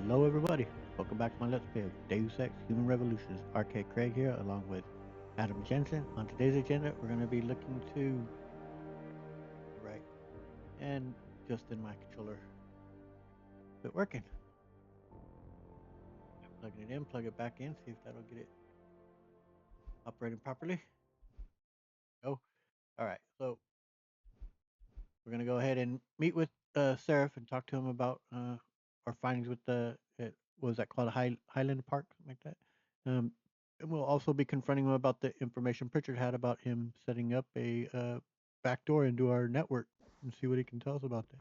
Hello, everybody. Welcome back to my Let's Play of Deus Ex Human Revolutions. Arcade Craig here, along with Adam Jensen. On today's agenda, we're going to be looking to right and just in my controller, quit working. Plugging it in, plug it back in, see if that'll get it operating properly. Oh, all right. So we're going to go ahead and meet with Seraph and talk to him about our findings with what was that called, Highland Park, something like that. And we'll also be confronting him about the information Pritchard had about him setting up a backdoor into our network and see what he can tell us about that.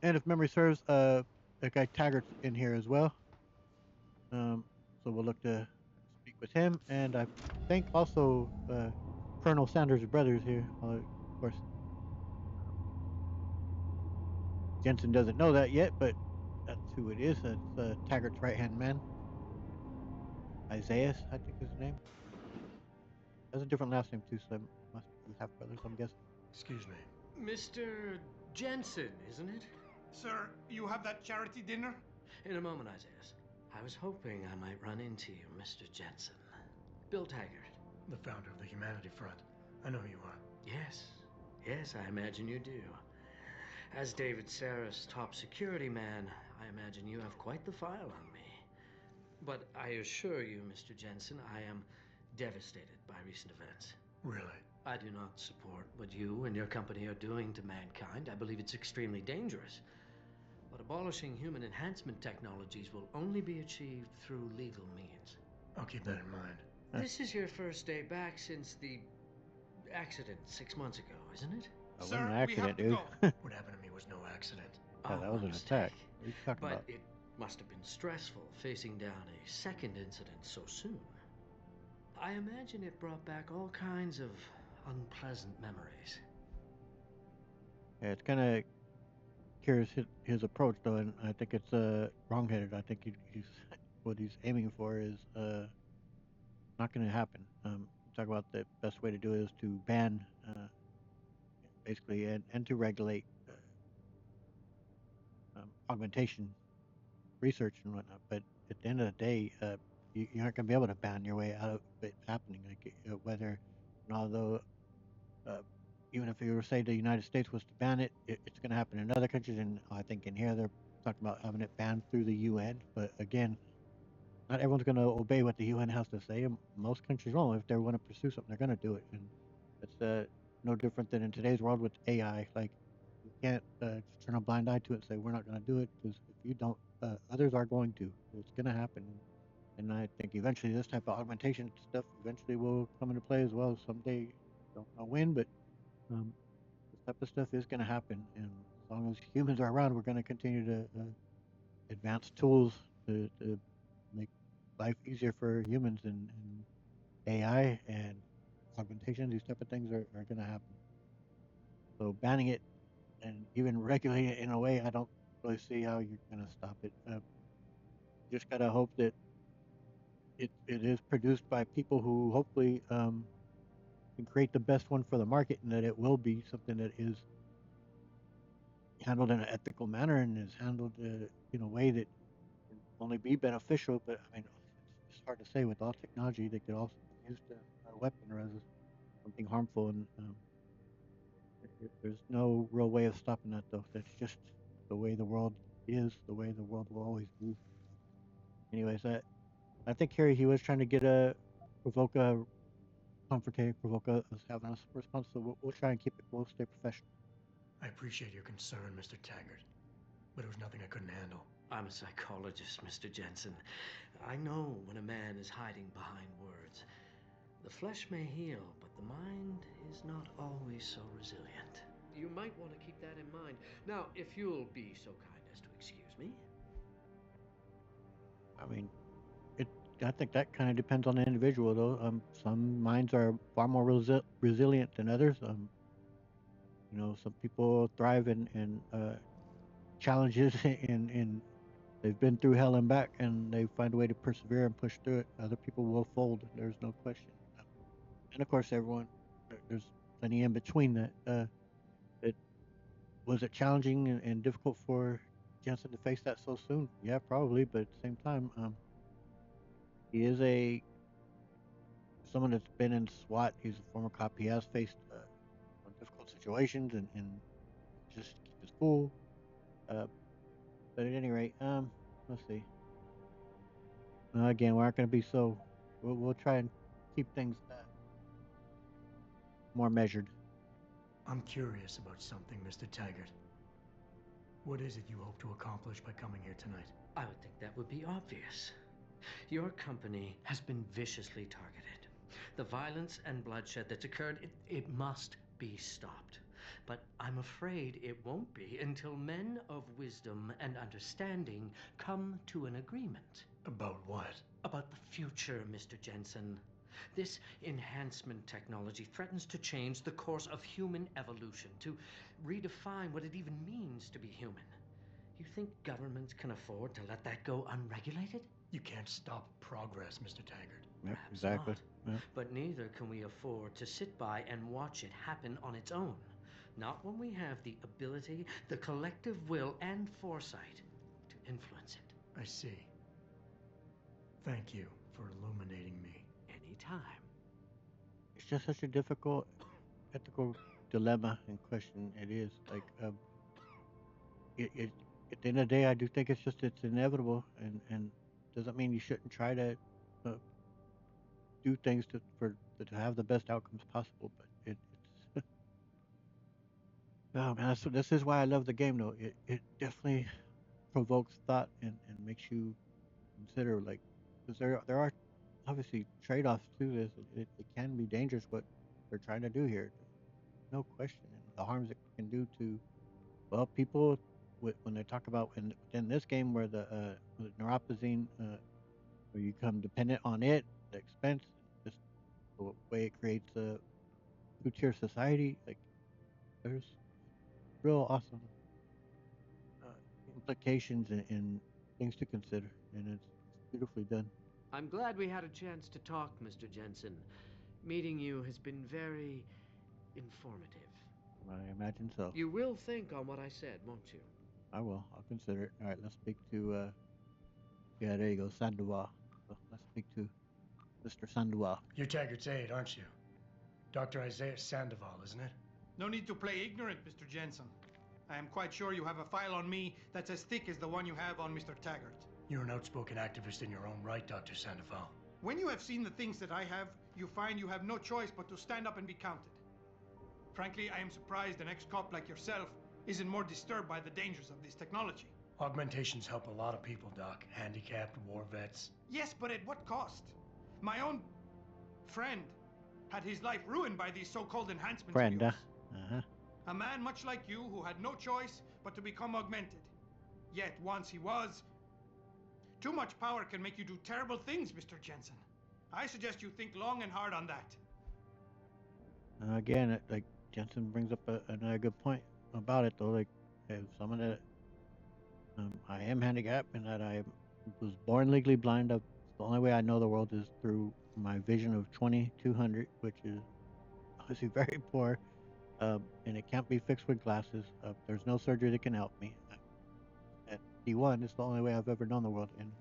And if memory serves, that guy Taggart's in here as well. So we'll look to speak with him, and I think also Colonel Sanders' brother's here. Of course, Jensen doesn't know that yet, but that's who it is. That's Taggart's right-hand man. Isaiah, I think is his name. Has a different last name too, so they must be half brothers, I'm guessing. Excuse me. Mr. Jensen, isn't it? Sir, you have that charity dinner? In a moment, Isaiah. I was hoping I might run into you, Mr. Jensen. Bill Taggart. The founder of the Humanity Front. I know who you are. Yes, I imagine you do. As David Sarah's top security man, I imagine you have quite the file on me. But I assure you, Mr. Jensen, I am devastated by recent events. Really? I do not support what you and your company are doing to mankind. I believe it's extremely dangerous. But abolishing human enhancement technologies will only be achieved through legal means. I'll keep that in mind. This is your first day back since the accident 6 months ago, isn't it? That Sir, wasn't an we have accident, to dude. go. What happened to me was no accident. Yeah, that was a an mistake. attack. What are you talking But about? it must have been stressful facing down a second incident so soon. I imagine it brought back all kinds of unpleasant memories. Yeah, it's kind of curious his approach though, and I think it's wrong-headed. I think he's what he's aiming for is not going to happen. Talk about the best way to do it is to ban, basically, and to regulate augmentation research and whatnot. But at the end of the day, you aren't going to be able to ban your way out of it happening. Like whether, and although, even if you were to say the United States was to ban it, it's going to happen in other countries. And I think in here they're talking about having it banned through the UN. But again, not everyone's going to obey what the UN has to say. And most countries won't. If they want to pursue something, they're going to do it. And it's no different than in today's world with AI. Like you can't just turn a blind eye to it and say we're not going to do it, because if you don't, others are going to. It's going to happen. And I think eventually this type of augmentation stuff eventually will come into play as well someday. Don't know when, but this type of stuff is going to happen. And as long as humans are around, we're going to continue to advance tools to make life easier for humans, and AI and augmentation. These type of things are going to happen. So banning it and even regulating it in a way, I don't really see how you're going to stop it. Just got to hope that it is produced by people who hopefully can create the best one for the market, and that it will be something that is handled in an ethical manner and is handled in a way that can only be beneficial. But I mean, it's hard to say. With all technology, they could also be used as a weapon or as something harmful, and there's no real way of stopping that, though. That's just the way the world is, the way the world will always be. Anyways, I think here he was trying to get provoke a confrontation, provoke us having a response. So we'll try and keep it. We'll stay professional. I appreciate your concern, Mr. Taggart, but it was nothing I couldn't handle. I'm a psychologist, Mr. Jensen. I know when a man is hiding behind words. The flesh may heal, but the mind is not always so resilient. You might want to keep that in mind. Now, if you'll be so kind as to excuse me. I mean, I think that kind of depends on the individual, though. Some minds are far more resilient than others. Some people thrive in challenges, and they've been through hell and back, and they find a way to persevere and push through it. Other people will fold. There's no question. And of course, there's plenty in between that. It was it challenging and difficult for Jensen to face that so soon. Yeah, probably, but at the same time, he is a someone that's been in SWAT. He's a former cop. He has faced difficult situations and just keep his cool. Uh, but at any rate, let's see. Again, we aren't going to be so. We'll try and keep things more measured. I'm curious about something, Mr. Taggart. What is it you hope to accomplish by coming here tonight? I would think that would be obvious. Your company has been viciously targeted. The violence and bloodshed that's occurred, it must be stopped. But I'm afraid it won't be until men of wisdom and understanding come to an agreement. About what? About the future, Mr. Jensen. This enhancement technology threatens to change the course of human evolution, to redefine what it even means to be human. You think governments can afford to let that go unregulated? You can't stop progress, Mr. Taggart. Yep, Perhaps exactly. not. Yep. But neither can we afford to sit by and watch it happen on its own. Not when we have the ability, the collective will, and foresight to influence it. I see. Thank you for illuminating me. Anytime. It's just such a difficult ethical dilemma and question. It is like it at the end of the day, I do think it's inevitable, and doesn't mean you shouldn't try to uh, do things to have the best outcomes possible. But it's oh man, this is why I love the game though. It definitely provokes thought and makes you consider like because there are obviously trade-offs to this. It can be dangerous what they're trying to do here, no question, and the harms it can do to well people when they talk about within this game where the neuropazine where you become dependent on it, the expense, just the way it creates a two-tier society. Like there's real awesome uh, implications and things to consider, and it's beautifully done. I'm glad we had a chance to talk, Mr. Jensen. Meeting you has been very informative. I imagine so. You will think on what I said, won't you? I will. I'll consider it. All right, let's speak to yeah, there you go, Sandoval. So let's speak to Mr. Sandoval. You're Taggart's aide, aren't you? Dr. Isaiah Sandoval, isn't it? No need to play ignorant, Mr. Jensen. I am quite sure you have a file on me that's as thick as the one you have on Mr. Taggart. You're an outspoken activist in your own right, Dr. Sandoval. When you have seen the things that I have, you find you have no choice but to stand up and be counted. Frankly, I am surprised an ex-cop like yourself isn't more disturbed by the dangers of this technology. Augmentations help a lot of people, Doc. Handicapped, war vets. Yes, but at what cost? My own friend had his life ruined by these so-called enhancements of Friend, yours. uh-huh. A man much like you who had no choice but to become augmented. Yet once he was, too much power can make you do terrible things, Mr. Jensen. I suggest you think long and hard on that. Again, like Jensen brings up another good point about it though. Like, as someone that I am handicapped and that I was born legally blind. The only way I know the world is through my vision of 20/200, which is obviously very poor, and it can't be fixed with glasses. There's no surgery that can help me. At D1, it's the only way I've ever known the world. And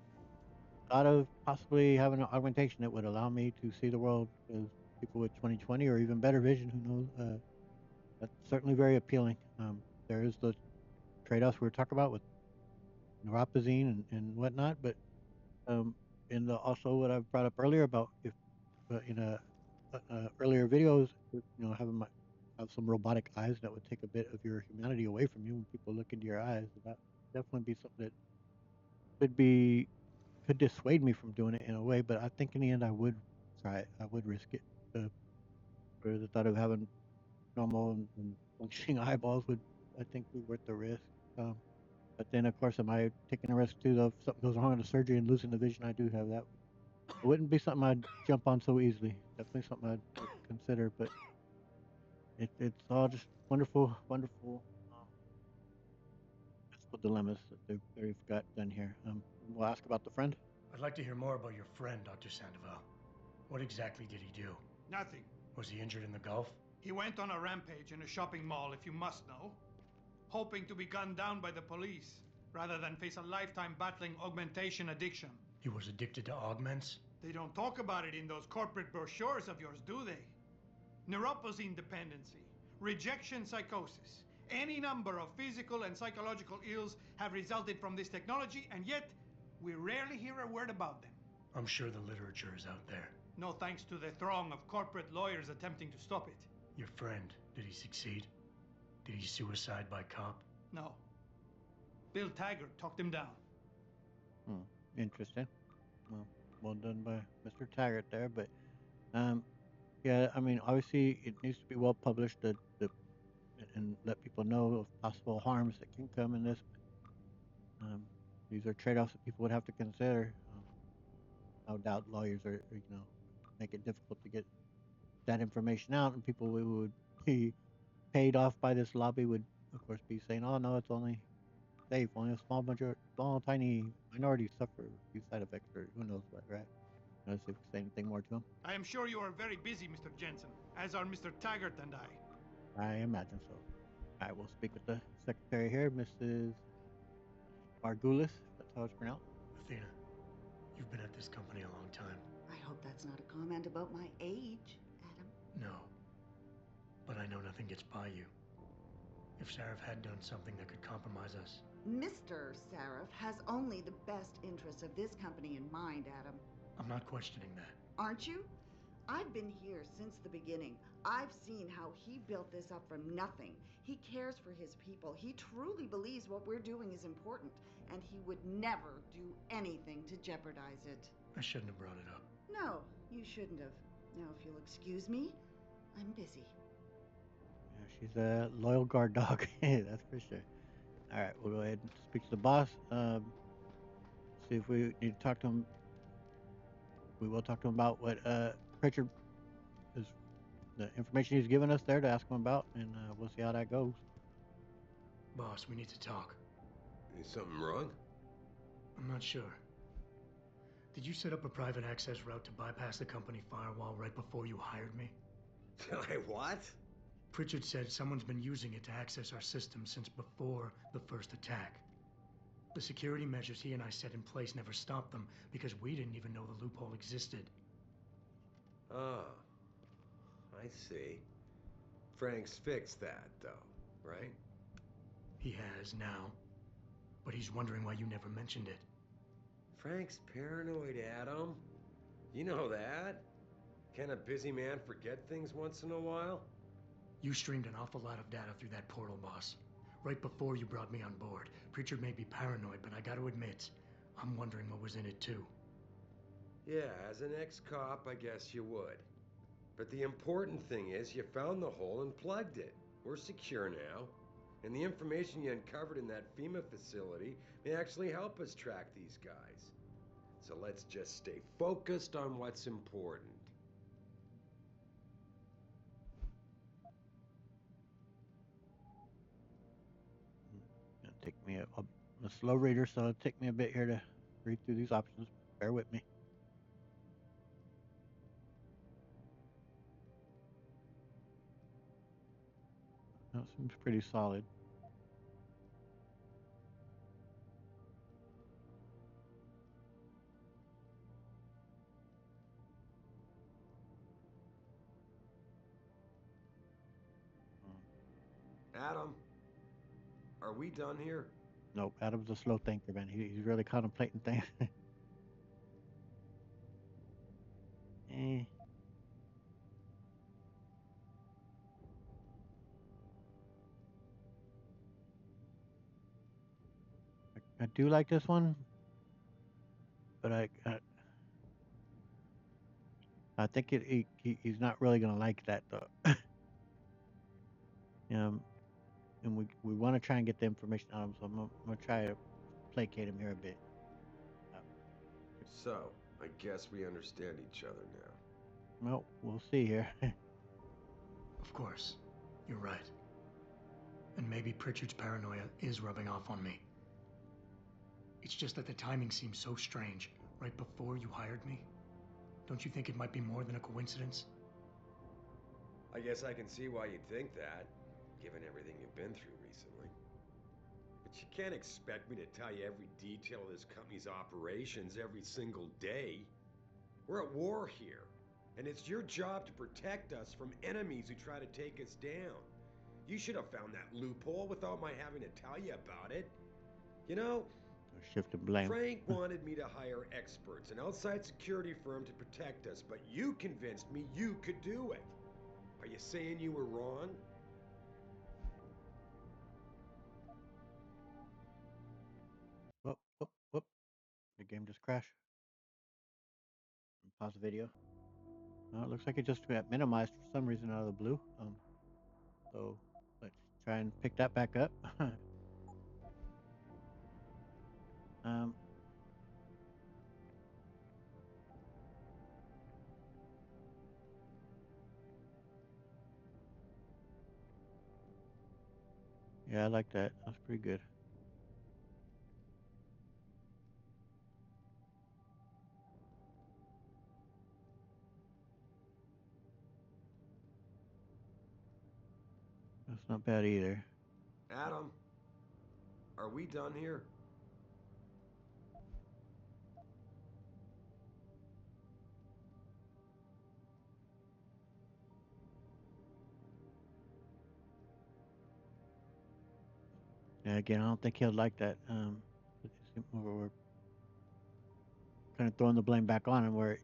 thought of possibly having an augmentation that would allow me to see the world as people with 20/20 or even better vision. Who knows? That's certainly very appealing. There is the trade-offs we were talking about with neuropazine and whatnot, but um, in the also what I've brought up earlier about if in earlier videos, having have some robotic eyes that would take a bit of your humanity away from you when people look into your eyes. That definitely be something that could be could dissuade me from doing it in a way. But I think in the end, I would try it. I would risk it for the thought of having normal and functioning eyeballs would I think be worth the risk. Um, but then, of course, am I taking a risk too? Though if something goes wrong in the surgery and losing the vision I do have, that it wouldn't be something I'd jump on so easily. Definitely something I'd consider, but it's all just wonderful, wonderful ethical dilemmas that they've got done here. We'll ask about the friend. I'd like to hear more about your friend, Dr. Sandoval. What exactly did he do? Nothing. Was he injured in the Gulf? He went on a rampage in a shopping mall, if you must know, hoping to be gunned down by the police. rather than face a lifetime battling augmentation addiction. He was addicted to augments? They don't talk about it in those corporate brochures of yours, do they? Neuropathy dependency, rejection psychosis, any number of physical and psychological ills have resulted from this technology, and yet we rarely hear a word about them. I'm sure the literature is out there. No thanks to the throng of corporate lawyers attempting to stop it. Your friend, did he succeed? Did he suicide by cop? No. Bill Taggart talked him down. Interesting. Well done by Mr. Taggart there, but yeah, I mean, obviously it needs to be well published and let people know of possible harms that can come in this. These are trade-offs that people would have to consider. No doubt lawyers are, make it difficult to get that information out, and people who would be paid off by this lobby would, of course, be saying, "Oh no, it's only safe. Only a small, tiny minority suffer a few side effects, or who knows what, right?" Notice if we say anything more to him. I am sure you are very busy, Mr. Jensen, as are Mr. Taggart and I. I imagine so. I will speak with the secretary here, Mrs. Margulis. That's how it's pronounced. Athena, you've been at this company a long time. I hope that's not a comment about my age, Adam. No. But I know nothing gets by you. If Sarif had done something that could compromise us. Mr. Sarif has only the best interests of this company in mind, Adam. I'm not questioning that. Aren't you? I've been here since the beginning. I've seen how he built this up from nothing. He cares for his people. He truly believes what we're doing is important, and he would never do anything to jeopardize it. I shouldn't have brought it up. No, you shouldn't have. Now, if you'll excuse me, I'm busy. Yeah, she's a loyal guard dog. That's for sure. All right, we'll go ahead and speak to the boss. See if we need to talk to him. We will talk to him about what Pritchard is, the information he's given us there to ask him about, and we'll see how that goes. Boss, we need to talk. Is something wrong? I'm not sure. Did you set up a private access route to bypass the company firewall right before you hired me? I what? Pritchard said someone's been using it to access our system since before the first attack. The security measures he and I set in place never stopped them because we didn't even know the loophole existed. Oh, I see. Frank's fixed that, though, right? He has now, but he's wondering why you never mentioned it. Frank's paranoid, Adam. You know that. Can a busy man forget things once in a while? You streamed an awful lot of data through that portal, boss. Right before you brought me on board. Pritchard may be paranoid, but I gotta admit, I'm wondering what was in it too. Yeah, as an ex-cop, I guess you would. But the important thing is you found the hole and plugged it. We're secure now. And the information you uncovered in that FEMA facility may actually help us track these guys. So let's just stay focused on what's important. It'll take me a slow reader, so it'll take me a bit here to read through these options. Bear with me. That seems pretty solid. Adam, are we done here? Nope, Adam's a slow thinker, man. He's really contemplating things. Eh. I do like this one, but I think he's not really gonna like that though. And we want to try and get the information out of him, so I'm gonna try to placate him here a bit. So, I guess we understand each other now. Well, we'll see here. Of course, you're right. And maybe Pritchard's paranoia is rubbing off on me. It's just that the timing seems so strange, right before you hired me. Don't you think it might be more than a coincidence? I guess I can see why you'd think that, given everything you've been through recently. But you can't expect me to tell you every detail of this company's operations every single day. We're at war here, and it's your job to protect us from enemies who try to take us down. You should have found that loophole without my having to tell you about it. You know, Shift and blame. Frank wanted me to hire experts, an outside security firm to protect us, but you convinced me you could do it. Are you saying you were wrong? Whoop, whoop, whoop. The game just crashed. Pause the video. No, it looks like it just got minimized for some reason out of the blue. So let's try and pick that back up. um, yeah, I like that. That's pretty good. That's not bad either. Adam, are we done here? Yeah, again, I don't think he'll like that. We're kind of throwing the blame back on him where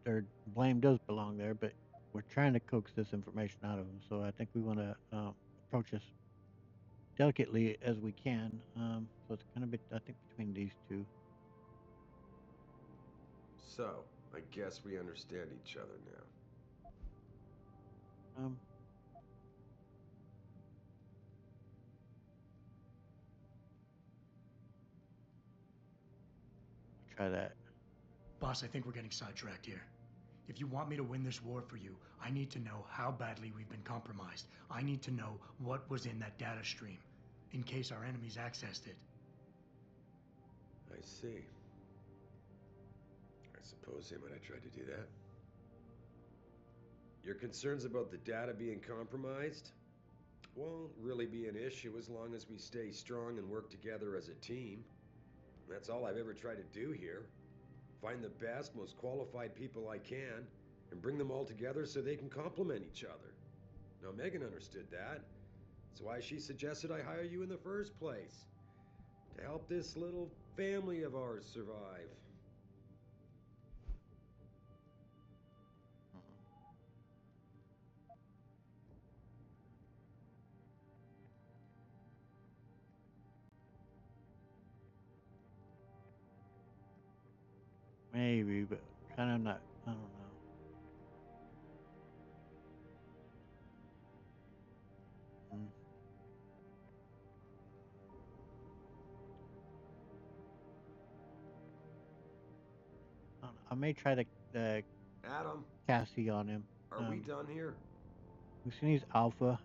their blame does belong there, but we're trying to coax this information out of him. So I think we want to approach this delicately as we can. So it's kind of bit, I think, between these two. So, I guess we understand each other now. Try that. Boss, I think we're getting sidetracked here. If you want me to win this war for you, I need to know how badly we've been compromised. I need to know what was in that data stream, in case our enemies accessed it. I see. I suppose they might have tried to do that. Your concerns about the data being compromised won't really be an issue as long as we stay strong and work together as a team. That's all I've ever tried to do here. Find the best, most qualified people I can, and bring them all together so they can complement each other. Now, Megan understood that. That's why she suggested I hire you in the first place. To help this little family of ours survive. Maybe, but kind of not. I don't know. Mm. I may try to Adam, Cassie on him. are we done here? We've seen he's alpha.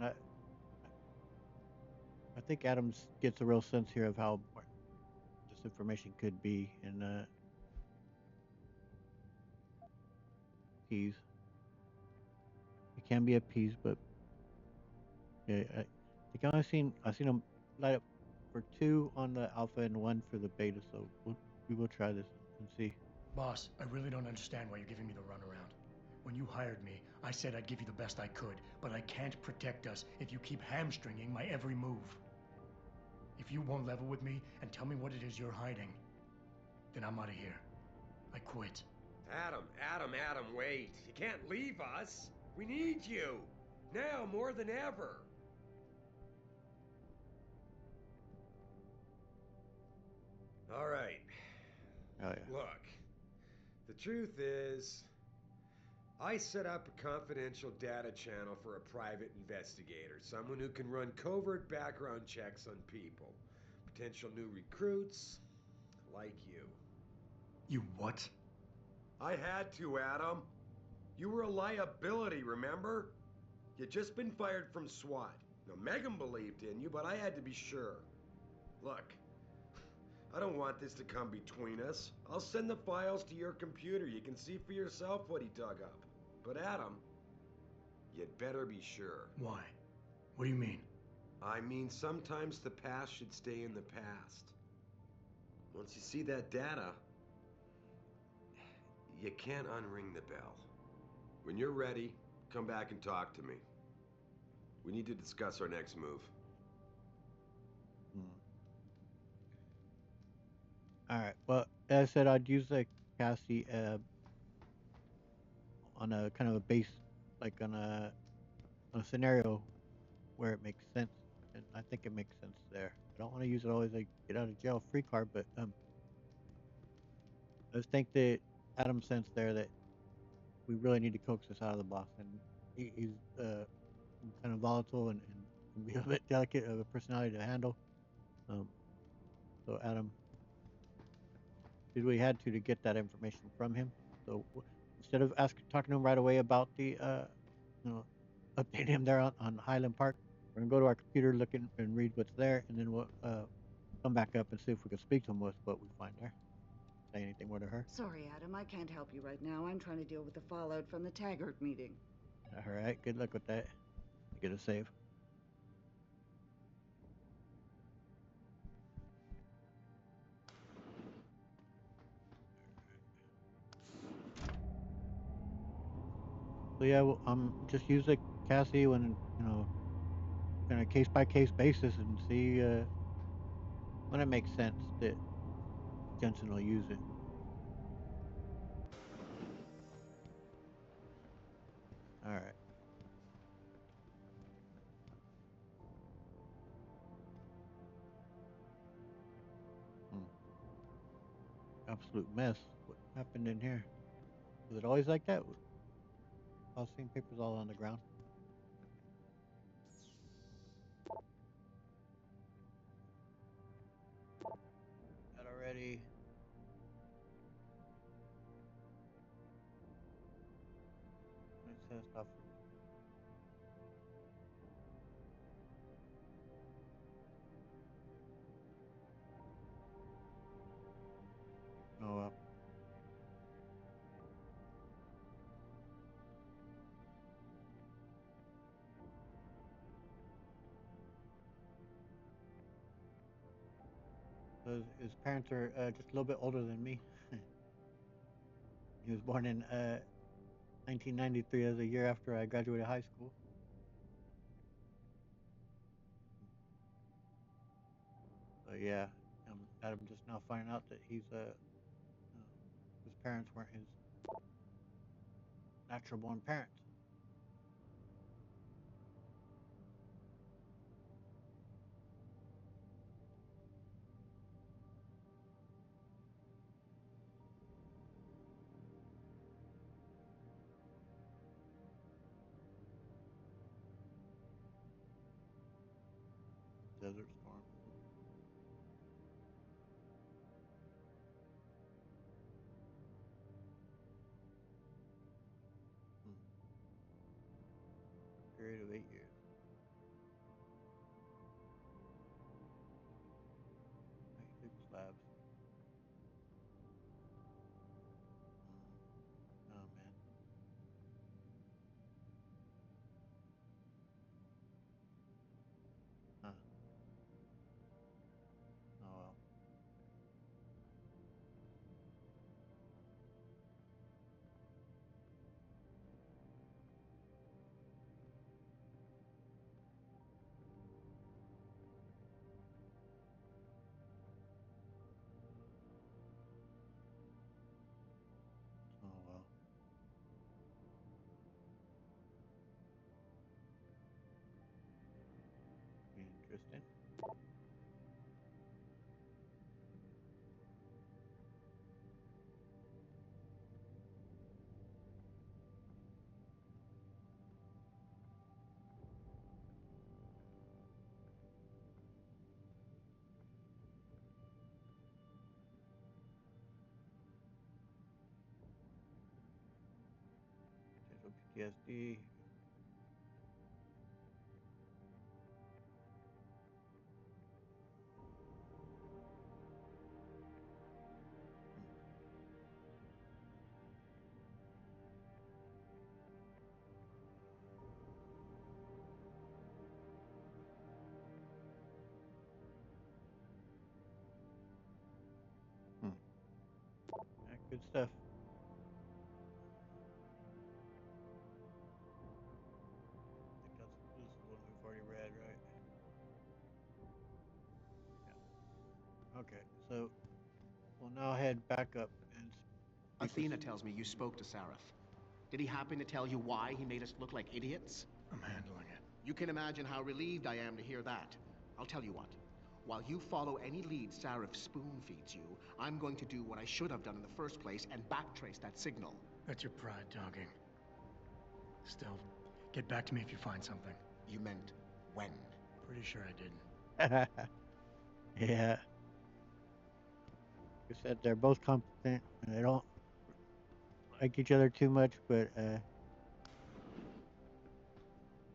I, I think Adams gets a real sense here of how important this information could be in Peas. It can be a Peas, but yeah, I think I've seen him light up for 2 on the alpha and 1 for the beta. So we will try this and see. Boss, I really don't understand why you're giving me the runaround. When you hired me, I said I'd give you the best I could, but I can't protect us if you keep hamstringing my every move. If you won't level with me and tell me what it is you're hiding, then I'm out of here. I quit. Adam, wait. You can't leave us. We need you. Now more than ever. All right. Oh yeah. Look, the truth is, I set up a confidential data channel for a private investigator, someone who can run covert background checks on people, potential new recruits, like you. You what? I had to, Adam. You were a liability, remember? You'd just been fired from SWAT. Now, Megan believed in you, but I had to be sure. Look, I don't want this to come between us. I'll send the files to your computer. You can see for yourself what he dug up. But Adam, you'd better be sure. Why? What do you mean? I mean, sometimes the past should stay in the past. Once you see that data, you can't unring the bell. When you're ready, come back and talk to me. We need to discuss our next move. All right. Well, as I said, I'd use the Cassie on a kind of a base, like on a scenario where it makes sense, and I think it makes sense there. I don't want to use it always like get out of jail free card, but I just think that Adam sensed there that we really need to coax this out of the box, and he's kind of volatile and can be a bit delicate of a personality to handle. Um, so Adam did what he had to get that information from him. So instead of talking to him right away about the you know updating him there on Highland Park, we're gonna go to our computer, look and read what's there, and then we'll come back up and see if we can speak to him with what we find there. Say anything more to her? Sorry, Adam, I can't help you right now. I'm trying to deal with the fallout from the Taggart meeting. All right, good luck with that. You get a save. So yeah, well, just use the Cassie when on a case by case basis and see when it makes sense that Jensen will use it. All right. Absolute mess. What happened in here? Was it always like that? I was seeing papers all on the ground. That already. It says stuff. Oh well. So his parents are just a little bit older than me. He was born in 1993, as a year after I graduated high school. So yeah, Adam just now finding out that his parents weren't his natural born parents. Desert Storm. Period of 8 years. Big slabs. Oh man. Huh. Oh well. Oh well. Interesting. Potential PTSD. stuff. I think this is one we've already read, right? Yeah. Okay, so we'll now head back up and speak with... Athena tells me you spoke to Sarif. Did he happen to tell you why he made us look like idiots? I'm handling it. You can imagine how relieved I am to hear that. I'll tell you what. While you follow any lead Sarif spoon-feeds you, I'm going to do what I should have done in the first place and backtrace that signal. That's your pride talking. Still, get back to me if you find something. You meant when? Pretty sure I didn't. Yeah. Like I said, they're both competent. And they don't like each other too much, but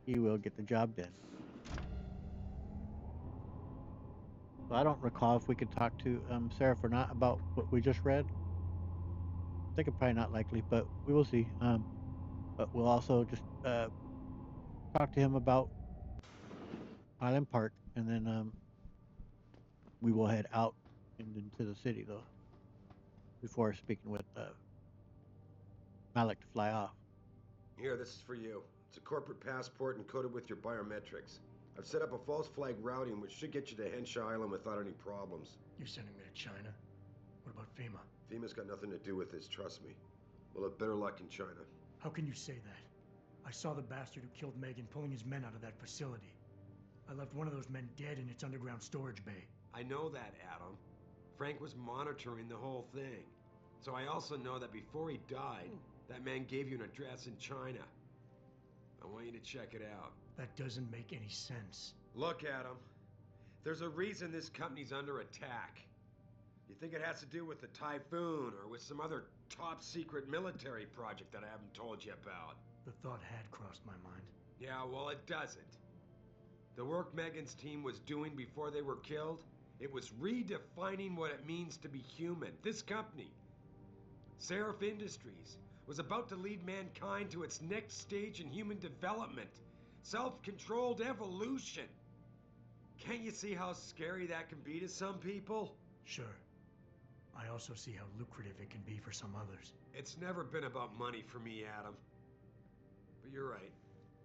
he will get the job done. So I don't recall if we could talk to Sarah or not about what we just read. I think it's probably not likely, but we will see. But we'll also just talk to him about Island Park, and then we will head out into the city, though, before speaking with Malik to fly off. Here, this is for you. It's a corporate passport encoded with your biometrics. I've set up a false flag routing which should get you to Henshaw Island without any problems. You're sending me to China? What about FEMA? FEMA's got nothing to do with this, trust me. We'll have better luck in China. How can you say that? I saw the bastard who killed Megan pulling his men out of that facility. I left one of those men dead in its underground storage bay. I know that, Adam. Frank was monitoring the whole thing. So I also know that before he died, that man gave you an address in China. I want you to check it out. That doesn't make any sense. Look, Adam. There's a reason this company's under attack. You think it has to do with the Typhoon or with some other top-secret military project that I haven't told you about? The thought had crossed my mind. Yeah, well, it doesn't. The work Megan's team was doing before they were killed, it was redefining what it means to be human. This company, Seraph Industries, was about to lead mankind to its next stage in human development. Self-controlled evolution. Can't you see how scary that can be to some people? Sure. I also see how lucrative it can be for some others. It's never been about money for me, Adam. But you're right.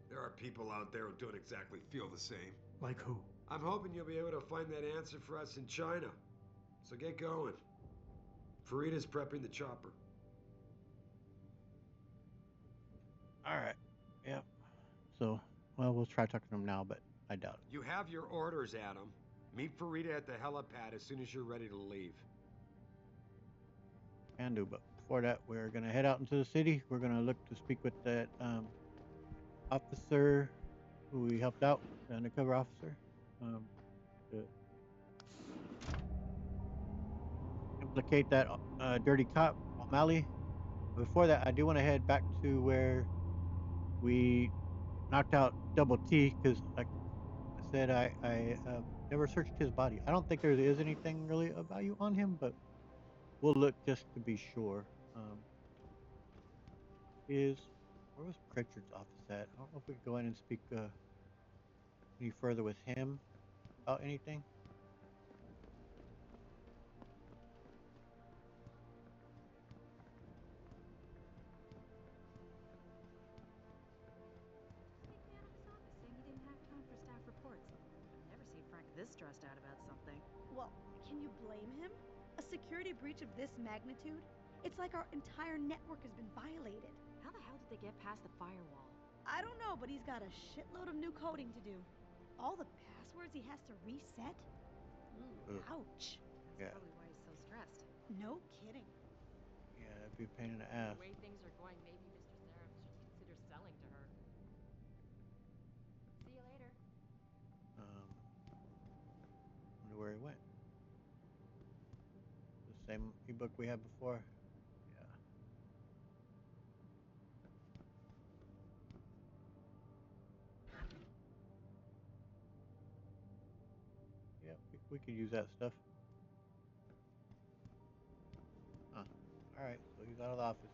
There are people out there who don't exactly feel the same. Like who? I'm hoping you'll be able to find that answer for us in China. So get going. Farida's prepping the chopper. All right. Yep. So, well, we'll try talking to him now, but I doubt it. You have your orders, Adam. Meet Farida at the helipad as soon as you're ready to leave. Can do, but before that, we're gonna head out into the city. We're gonna look to speak with that officer who we helped out, the undercover officer, to implicate that dirty cop O'Malley. Before that, I do want to head back to where we knocked out Double T, because like I said, I never searched his body. I don't think there is anything really of value on him, but we'll look just to be sure. Where was Pritchard's office at? I don't know if we could go in and speak any further with him about anything. This stressed out about something. Well, can you blame him? A security breach of this magnitude? It's like our entire network has been violated. How the hell did they get past the firewall? I don't know, but he's got a shitload of new coding to do. All the passwords he has to reset? Ooh, ouch. That's probably why he's so stressed. No kidding. Yeah, that'd be a pain in the ass. The way things are going, maybe Mr. Sarah should consider selling to her. See you later. Wonder where he went. The same ebook we had before. Yeah. Yeah, we could use that stuff. Huh. Alright, so he's out of the office.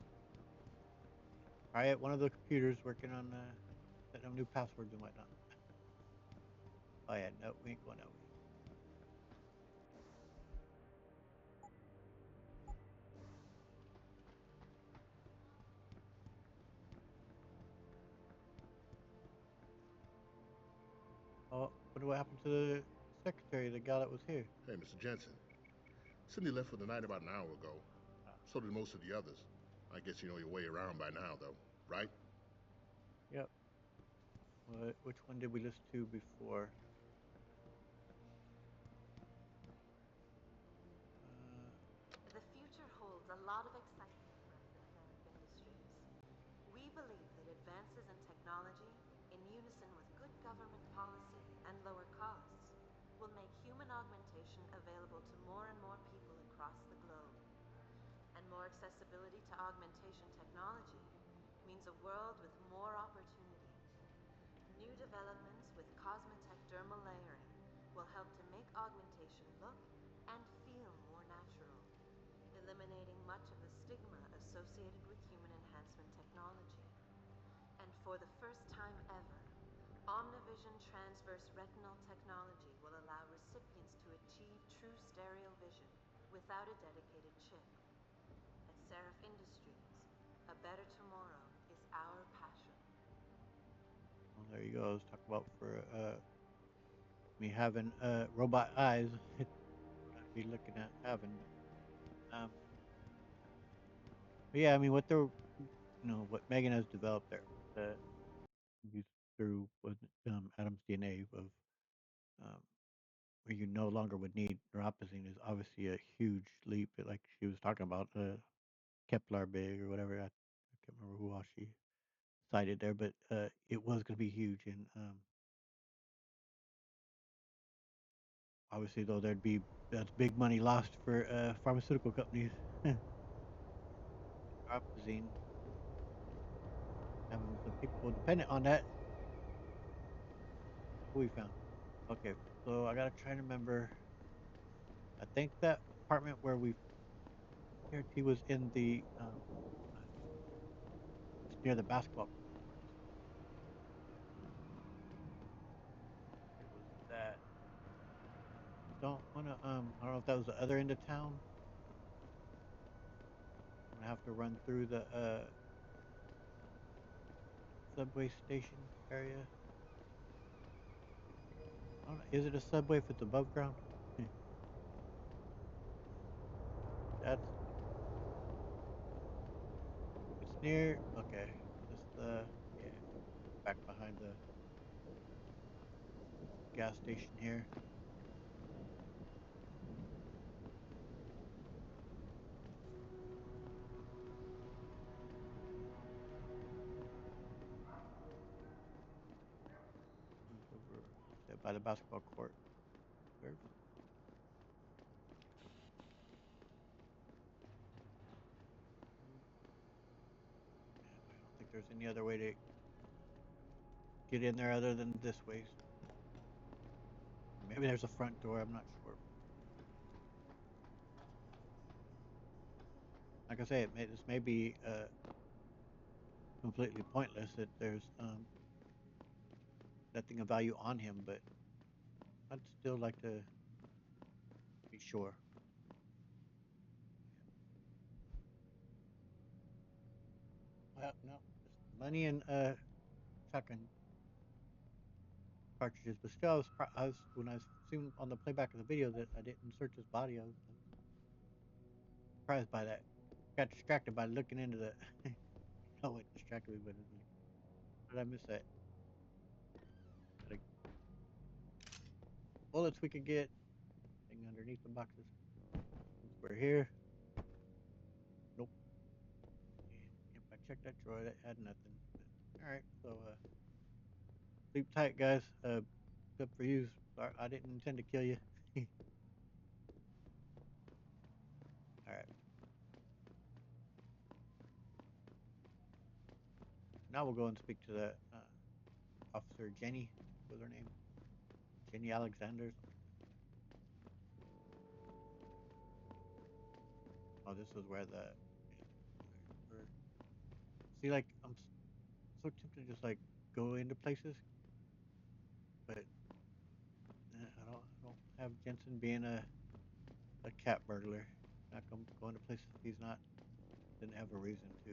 Alright, at one of the computers working on setting up new passwords and whatnot. Oh yeah, no, we ain't going that way. Oh, what happened to the secretary, the gal that was here? Hey, Mr. Jensen. Cindy left for the night about an hour ago. So did most of the others. I guess you know your way around by now, though, right? Yep. Which one did we listen to before? The future holds a lot of excitement for us at Seraph Industries. We believe that advances in technology, in unison with good government policy and lower costs, will make human augmentation available to more and more people across the globe. And more accessibility to augmentation technology means a world with more opportunity. New developments with Cosmetech dermal layering will help to make augmentation look and feel more natural, eliminating much of the stigma associated with human enhancement technology. And for the first time ever, Omnivision transverse retinal technology will allow recipients to achieve true stereo vision without a dedicated chip. At Seraph Industries, a better tomorrow is our passion. Well, there you go. Let's talk about for me having robot eyes. I'd be looking at having. But yeah, I mean, what Megan has developed there, uh, used through with Adam's DNA of um, where you no longer would need neuropathy is obviously a huge leap. Like she was talking about, Kepler big or whatever. I can't remember who all she cited there, but it was going to be huge. And obviously, though, that's big money lost for pharmaceutical companies. Neuropathy, having some people dependent on that. Who we found? Okay, so I gotta try to remember. I think that apartment where we here he was in the it's near the basketball court. It was that. Don't wanna I don't know if that was the other end of town. I'm gonna have to run through the subway station area. I don't know. Is it a subway if it's above ground? That's it's near. Okay, just yeah, back behind the gas station here. It's over by the basketball court. Where? I don't think there's any other way to get in there other than this way. Maybe there's a front door. I'm not sure. Like I say, this may be completely pointless. That there's nothing of value on him, but I'd still like to be sure. Well, no, just money and shotgun cartridges. But still, I was when I was seeing on the playback of the video that I didn't search his body. I was surprised by that. Got distracted by looking into the. No, what distracted me, but it's like, how did I miss that? Like bullets we could get. Thing underneath the boxes. Since we're here. Nope. If I checked that drawer, that had nothing. But, all right, so sleep tight, guys. Good for you. Sorry, I didn't intend to kill you. All right. Now we'll go and speak to the officer Jenny. What was her name? Jenny Alexander. Oh, this was where see, like so tempted to just like go into places, but I don't have Jensen being a cat burglar. Not going to places he's not didn't have a reason to.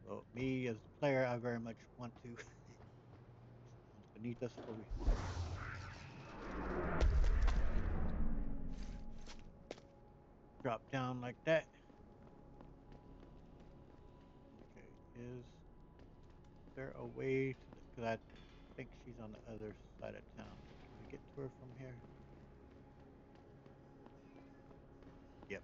So me as the player, I very much want to. beneath us over here. Drop down like that. Okay, is there a way to? Because I think she's on the other side of town. Can we get to her from here? Yep.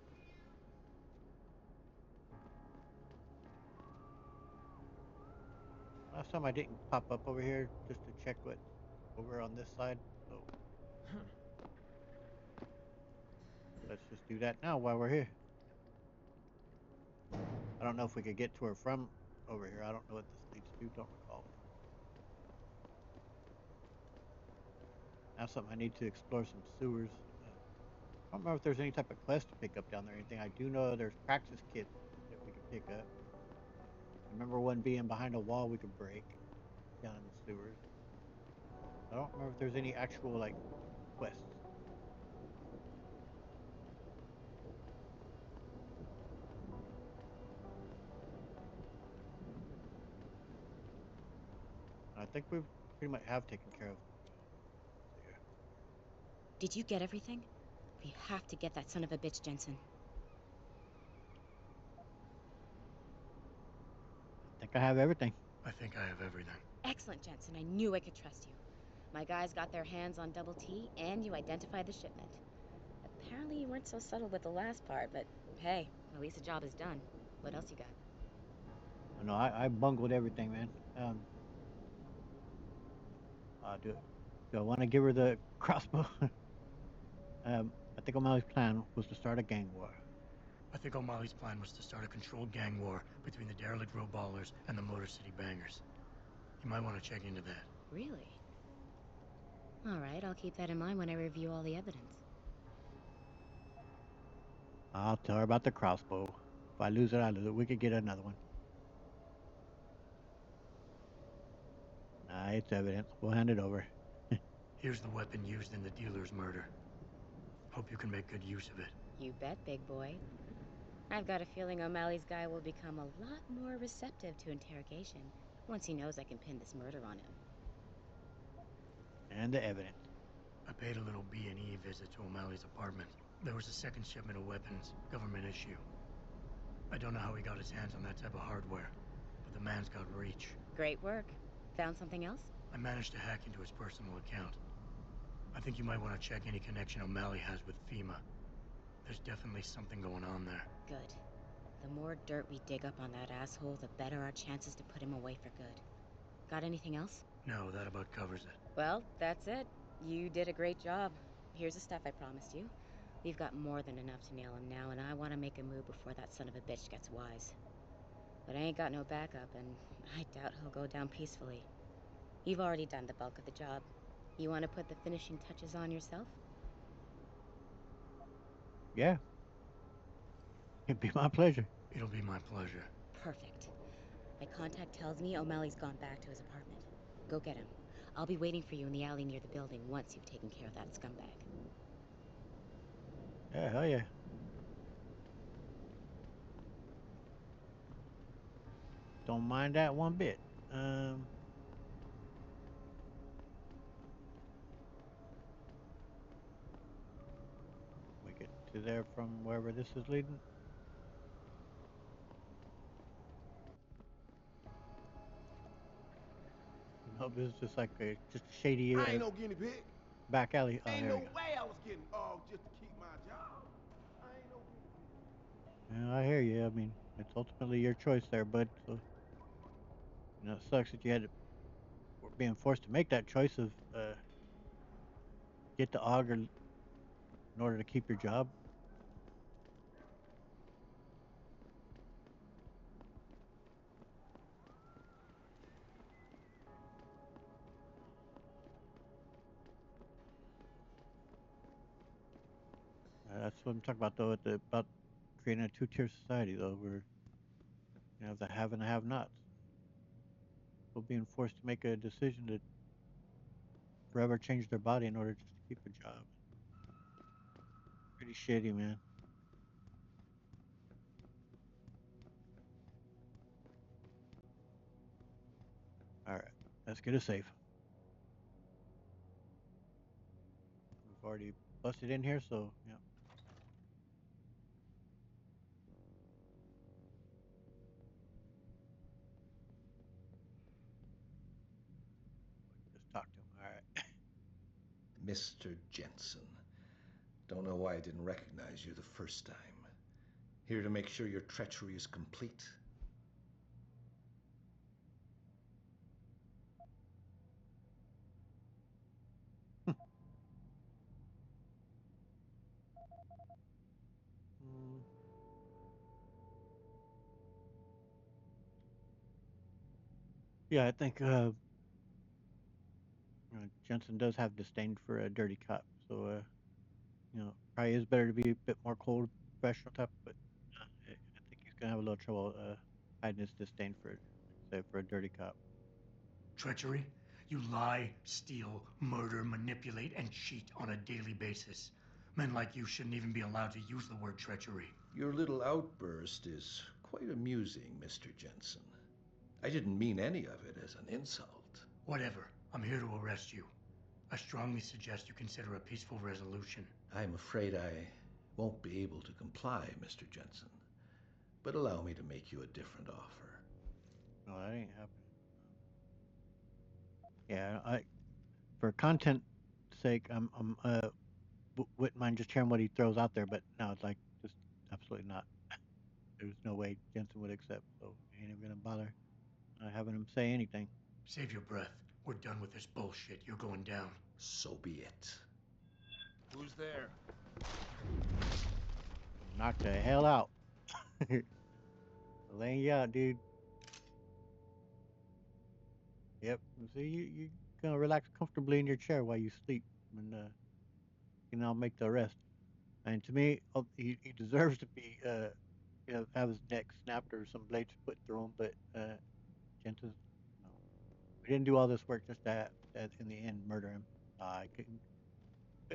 Last time I didn't pop up over here just to check what over on this side. So let's just do that now while we're here. I don't know if we could get to her from over here. I don't know what this leads to. Don't recall. Now something I need to explore some sewers. I don't remember if there's any type of quest to pick up down there or anything. I do know there's practice kits that we could pick up. I remember one being behind a wall we could break down in the sewers. I don't remember if there's any actual like quests. I think we pretty much have taken care of. Did you get everything? We have to get that son of a bitch, Jensen. I think I have everything. I think I have everything. Excellent, Jensen. I knew I could trust you. My guys got their hands on Double T, and you identified the shipment. Apparently you weren't so subtle with the last part, but hey, at least the job is done. What else you got? No, I bungled everything, man. Do I want to give her the crossbow? I think O'Malley's plan was to start a gang war. I think O'Malley's plan was to start a controlled gang war between the derelict road ballers and the Motor City bangers. You might want to check into that. Really? All right, I'll keep that in mind when I review all the evidence. I'll tell her about the crossbow. If I lose it, I lose it. We could get another one. Nah, it's evidence. We'll hand it over. Here's the weapon used in the dealer's murder. Hope you can make good use of it. You bet, big boy. I've got a feeling O'Malley's guy will become a lot more receptive to interrogation once he knows I can pin this murder on him. And the evidence. I paid a little B&E visit to O'Malley's apartment. There was a second shipment of weapons, government issue. I don't know how he got his hands on that type of hardware, but the man's got reach. Great work. Found something else? I managed to hack into his personal account. I think you might want to check any connection O'Malley has with FEMA. There's definitely something going on there. Good. The more dirt we dig up on that asshole, the better our chances to put him away for good. Got anything else? No, that about covers it. Well, that's it. You did a great job. Here's the stuff I promised you. We've got more than enough to nail him now, and I want to make a move before that son of a bitch gets wise. But I ain't got no backup, and I doubt he'll go down peacefully. You've already done the bulk of the job. You want to put the finishing touches on yourself? Yeah. It'd be my pleasure. It'll be my pleasure. Perfect. My contact tells me O'Malley's gone back to his apartment. Go get him. I'll be waiting for you in the alley near the building once you've taken care of that scumbag. Yeah, hell yeah. Don't mind that one bit. We get to there from wherever this is leading. Nope, this is just like just a shady I ain't no guinea pig. back alley. Oh, Ain't there no we go. way I was getting off just to keep my job. I ain't no guinea pig. Yeah, I hear you. I mean, it's ultimately your choice there, bud. So, it sucks that you had to, were being forced to make that choice of get the auger in order to keep your job. That's what I'm talking about, though. About creating a two-tier society, though, where you have the have and the have-nots. People being forced to make a decision to forever change their body in order just to keep a job. Pretty shitty, man. All right, let's get a safe. already busted in here, so yeah. Just talk to him. All right. Mr. Jensen. Don't know why I didn't recognize you the first time. Here to make sure your treachery is complete. Mm. Yeah, I think Jensen does have disdain for a dirty cop, so probably is better to be a bit more cold, professional type. But I think he's gonna have a little trouble hiding his disdain for, say, for a dirty cop. Treachery? You lie, steal, murder, manipulate, and cheat on a daily basis. Men like you shouldn't even be allowed to use the word treachery. Your little outburst is quite amusing, Mr. Jensen. I didn't mean any of it as an insult. Whatever. I'm here to arrest you. I strongly suggest you consider a peaceful resolution. I'm afraid I won't be able to comply, Mr. Jensen. But allow me to make you a different offer. No, that ain't happening. Yeah, for content sake, wouldn't mind just hearing what he throws out there, but no, it's like just absolutely not. There's no way Jensen would accept, so I ain't even gonna bother having him say anything. Save your breath. We're done with this bullshit. You're going down. So be it. Who's there? Knock the hell out. Laying you out, dude. Yep. See, you gonna relax comfortably in your chair while you sleep, and you can now make the arrest. And to me, he deserves to be, have his neck snapped or some blades put through him. But Jensen, no, we didn't do all this work just to in the end murder him. I couldn't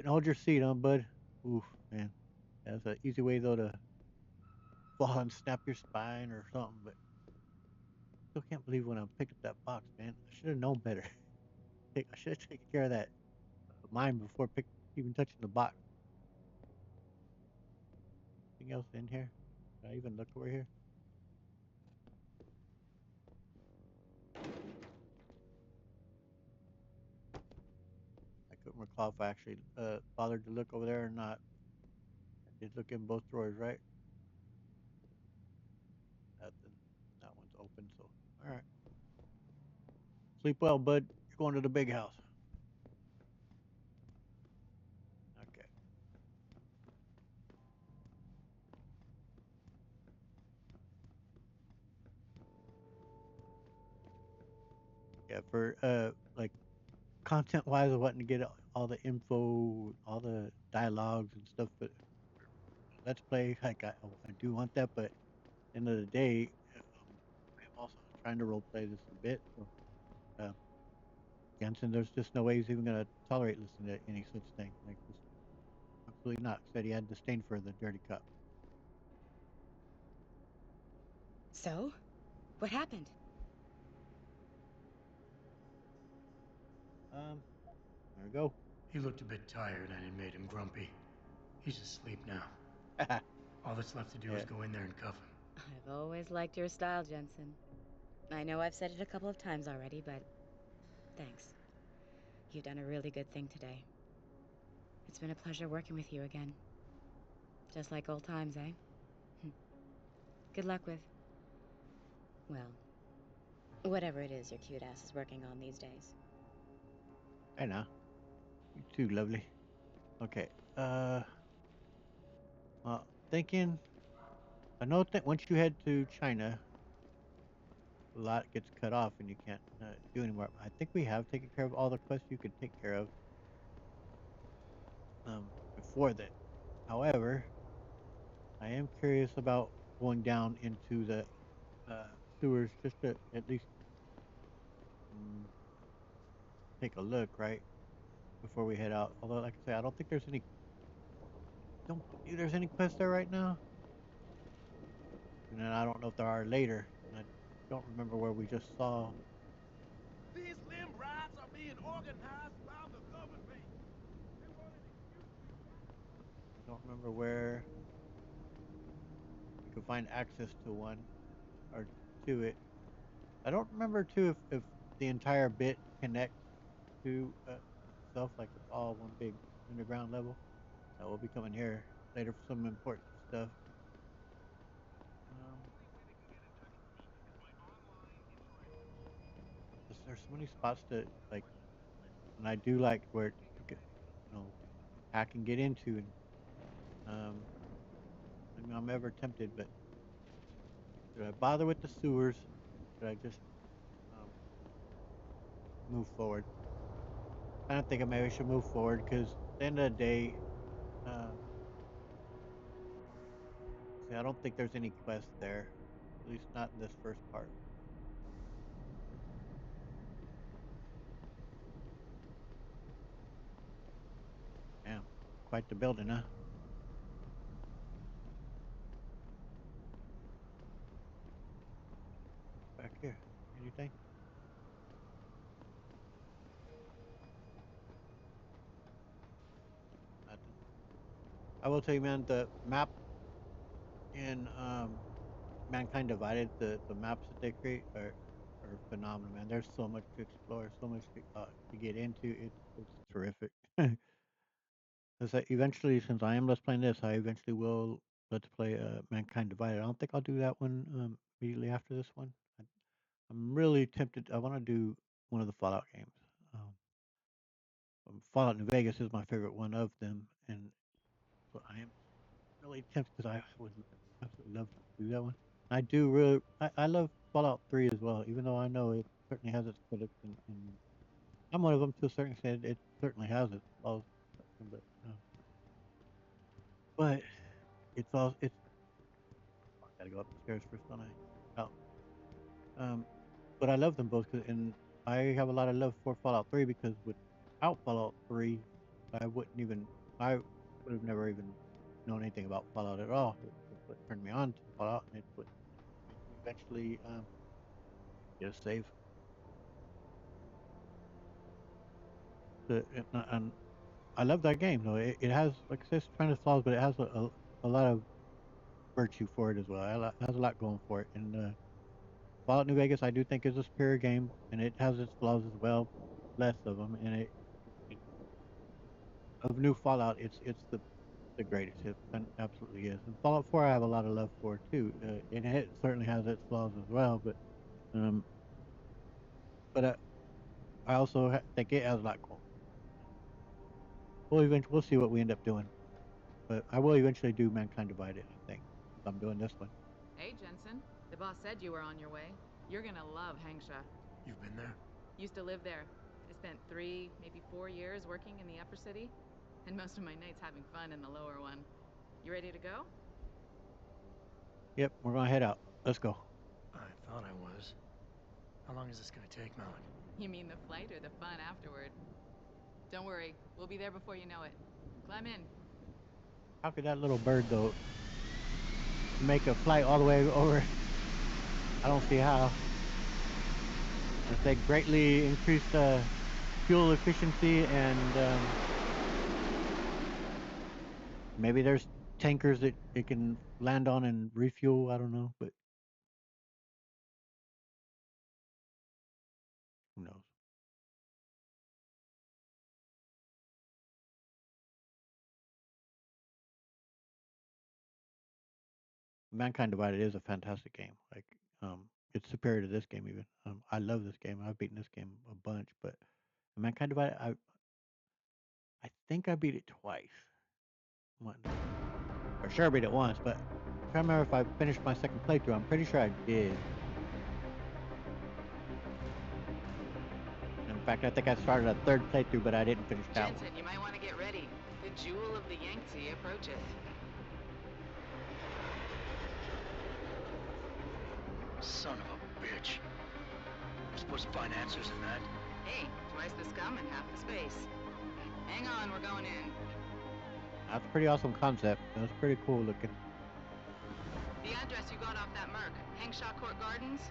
hold your seat, huh, bud? Oof, man. That's an easy way though to fall and snap your spine or something. But still can't believe when I picked up that box, man. I should have known better. I should have taken care of that mine before even touching the box. Anything else in here? Did I even look over here? I couldn't recall if I actually bothered to look over there or not. I did look in both drawers, right? Nothing. That one's open, so all right. Sleep well, bud. You're going to the big house. Okay. Yeah, for like content wise, I wanting to get all the info, all the dialogues and stuff, but let's play. Like I do want that, but at the end of the day, I'm also trying to role play this a bit. So, Jensen, there's just no way he's even gonna tolerate listening to any such thing. Like, just absolutely not. Said he had disdain for the dirty cop. So? What happened? There we go. He looked a bit tired and it made him grumpy. He's asleep now. All that's left to do is go in there and cuff him. I've always liked your style, Jensen. I know I've said it a couple of times already, but thanks. You've done a really good thing today. It's been a pleasure working with you again. Just like old times, eh? Good luck with, well, whatever it is your cute ass is working on these days. I know. You too, lovely. Okay. Well, thinking. I know that once you head to China, a lot gets cut off and you can't do anymore. I think we have taken care of all the quests you could take care of before that. However, I am curious about going down into the sewers just to at least take a look, right, before we head out. Although, like I say, I don't think there's any. Don't believe there's any quests there right now. And then I don't know if there are later. And I don't remember where we just saw. These limb riots are being organized by the government. They wanted Don't remember where you can find access to one or to it. I don't remember too if the entire bit connects to itself, like it's all one big underground level. We'll be coming here later for some important stuff. Um, there's so many spots to like, and I do like where you can, hack and get into, and I mean, I'm ever tempted, but should I bother with the sewers? Should I just um, move forward? I don't think I maybe should move forward because at the end of the day, see, I don't think there's any quest there, at least not in this first part. Damn, quite the building, huh? Back here, anything? Nothing. I will tell you, man, the map in Mankind Divided, the maps that they create are phenomenal, man. There's so much to explore, so much to get into. It's terrific. Because eventually, since I am let's playing this, I eventually will let's play Mankind Divided. I don't think I'll do that one immediately after this one. I'm really tempted. I want to do one of the Fallout games. Fallout New Vegas is my favorite one of them, and so I am really tempted because I would absolutely love to do that one. I do really. I love Fallout 3 as well, even though I know it certainly has its critics, and I'm one of them to a certain extent. It certainly has its flaws, but it's all it's. I gotta go up the stairs first, don't I? Oh, but I love them both, and I have a lot of love for Fallout 3 because without Fallout 3, I wouldn't even. I would have never even known anything about Fallout at all. It's what turned me on to Fallout, and it's what made me eventually get a save. And I love that game though. It has, like I said, tremendous flaws, but it has a lot of virtue for it as well. It has a lot going for it. And Fallout New Vegas, I do think is a superior game, and it has its flaws as well, less of them. And it of new Fallout, it's the greatest. It absolutely is. And Fallout 4, I have a lot of love for too, and it certainly has its flaws as well. Um, but I also think it has a lot going. We'll see what we end up doing. But I will eventually do Mankind Divided, I think, since I'm doing this one. Hey, Jensen. The boss said you were on your way. You're gonna love Hengsha. You've been there? Used to live there. I spent 3, maybe 4 years working in the upper city, and most of my nights having fun in the lower one. You ready to go? Yep, we're gonna head out. Let's go. I thought I was. How long is this gonna take, Malik? You mean the flight or the fun afterward? Don't worry, we'll be there before you know it. Climb in. How could that little bird, though, make a flight all the way over? I don't see how. If they greatly increase fuel efficiency and maybe there's tankers that it can land on and refuel. I don't know, but who knows? Mankind Divided is a fantastic game. Like, it's superior to this game even. I love this game. I've beaten this game a bunch, but Mankind Divided, I think I beat it twice. For sure I beat it once, but I'm trying to remember if I finished my second playthrough. I'm pretty sure I did. In fact, I think I started a third playthrough, but I didn't finish that one. Jensen, you might want to get ready. The jewel of the Yangtze approaches. Son of a bitch. We're supposed to find answers in that. Hey, twice the scum and half the space. Hang on, we're going in. That's a pretty awesome concept. That's pretty cool looking. The address you got off that Merc, Hengsha Court Gardens?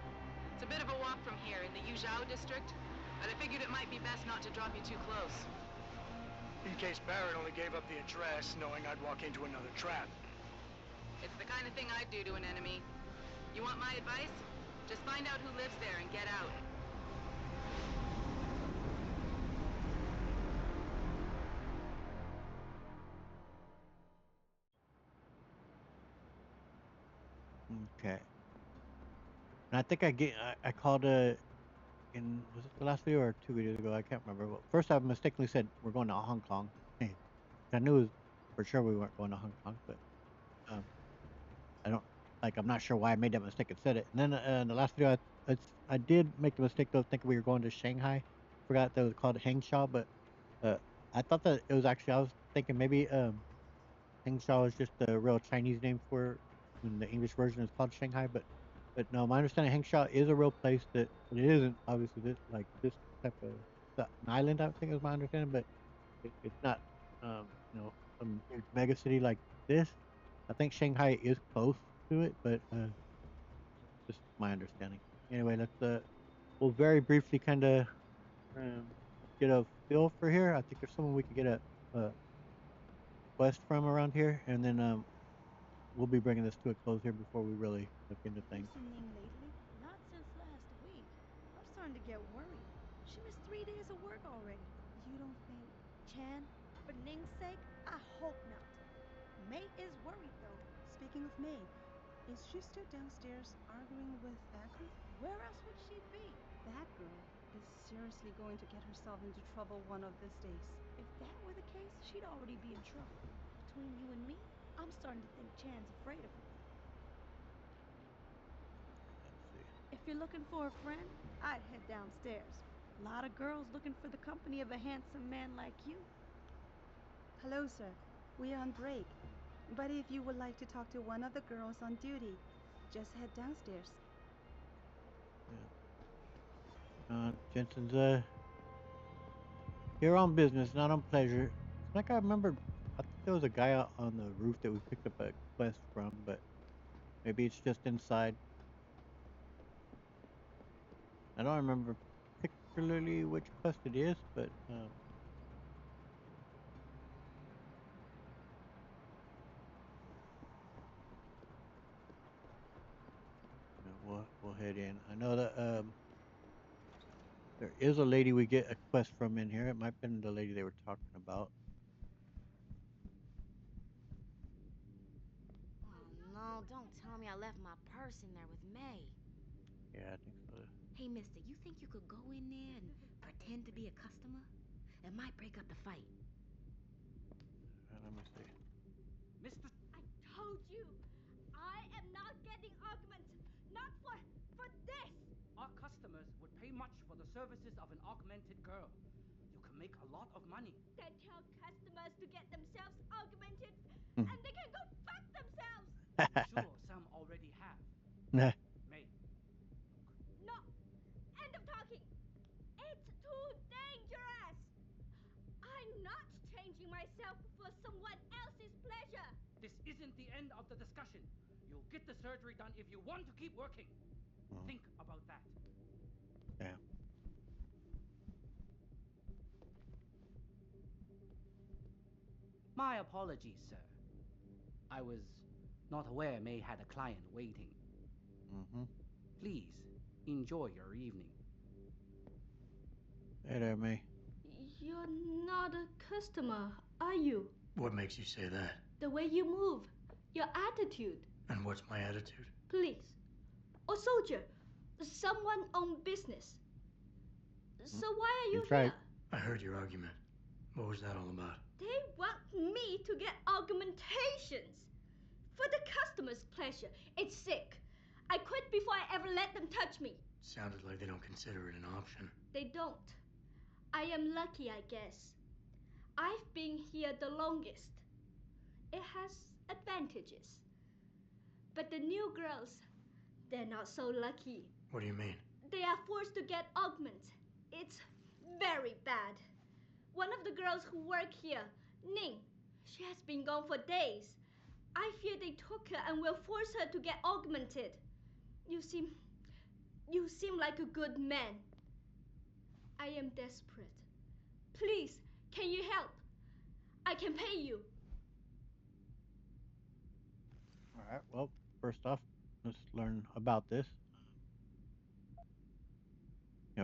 It's a bit of a walk from here in the Yuzhou district, but I figured it might be best not to drop you too close. In case Barrett only gave up the address knowing I'd walk into another trap. It's the kind of thing I'd do to an enemy. You want my advice? Just find out who lives there and get out. Okay. And I think I called was it the last video or 2 videos ago? I can't remember. Well, first I mistakenly said we're going to Hong Kong. I knew it was for sure we weren't going to Hong Kong, but I'm not sure why I made that mistake and said it. And then in the last video, I did make the mistake of thinking we were going to Shanghai. Forgot that it was called Hangshaw, but I thought that it was actually, I was thinking maybe Hangshaw is just the real Chinese name for, when the English version is called Shanghai, but no, my understanding, Hangshaw is a real place but it isn't obviously this type of an island. I think is my understanding, but it's not some huge mega city like this. I think Shanghai is close to it, but just my understanding. Anyway, let's we'll very briefly kind of get a feel for here. I think there's someone we could get a quest from around here, and then we'll be bringing this to a close here before we really look into things. Seen Ning lately? Not since last week. I'm starting to get worried. She missed 3 days of work already. You don't think Chan, for Ning's sake? I hope not. May is worried though. Speaking of May, is she still downstairs arguing with Akron? Where else would she be? That girl is seriously going to get herself into trouble one of these days. If that were the case, she'd already be in trouble. Between you and me, I'm starting to think Chan's afraid of her. Let's see. If you're looking for a friend, I'd head downstairs. A lot of girls looking for the company of a handsome man like you. Hello, sir. We are on break. But if you would like to talk to one of the girls on duty, just head downstairs. Yeah. Jensen's here on business, not on pleasure. It's like I remember, I think there was a guy out on the roof that we picked up a quest from, but maybe it's just inside. I don't remember particularly which quest it is, but we'll head in. I know that there is a lady we get a quest from in here. It might have been the lady they were talking about. Oh no, don't tell me I left my purse in there with May. Yeah, I think so. Hey, mister, you think you could go in there and pretend to be a customer? It might break up the fight. Let me see. Mr. I told you, I am not getting arguments. Not for this. Our customers would pay much for the services of an augmented girl. You can make a lot of money. They tell customers to get themselves augmented, and they can go fuck themselves. Sure, some already have. Nah. May. No, end of talking. It's too dangerous. I'm not changing myself for someone else's pleasure. This isn't the end of the discussion. You'll get the surgery done if you want to keep working. Think about that. Yeah. My apologies, sir. I was not aware May had a client waiting. Please, enjoy your evening. Hey there, May. You're not a customer, are you? What makes you say that? The way you move, your attitude. And what's my attitude? Please. A soldier. Someone on business. So why are you here? I heard your argument. What was that all about? They want me to get augmentations. For the customer's pleasure. It's sick. I quit before I ever let them touch me. Sounded like they don't consider it an option. They don't. I am lucky, I guess. I've been here the longest. It has advantages. But the new girls, they're not so lucky. What do you mean? They are forced to get augments. It's very bad. One of the girls who work here, Ning, she has been gone for days. I fear they took her and will force her to get augmented. You seem like a good man. I am desperate. Please, can you help? can pay you. All right. Well, first off, let's learn about this.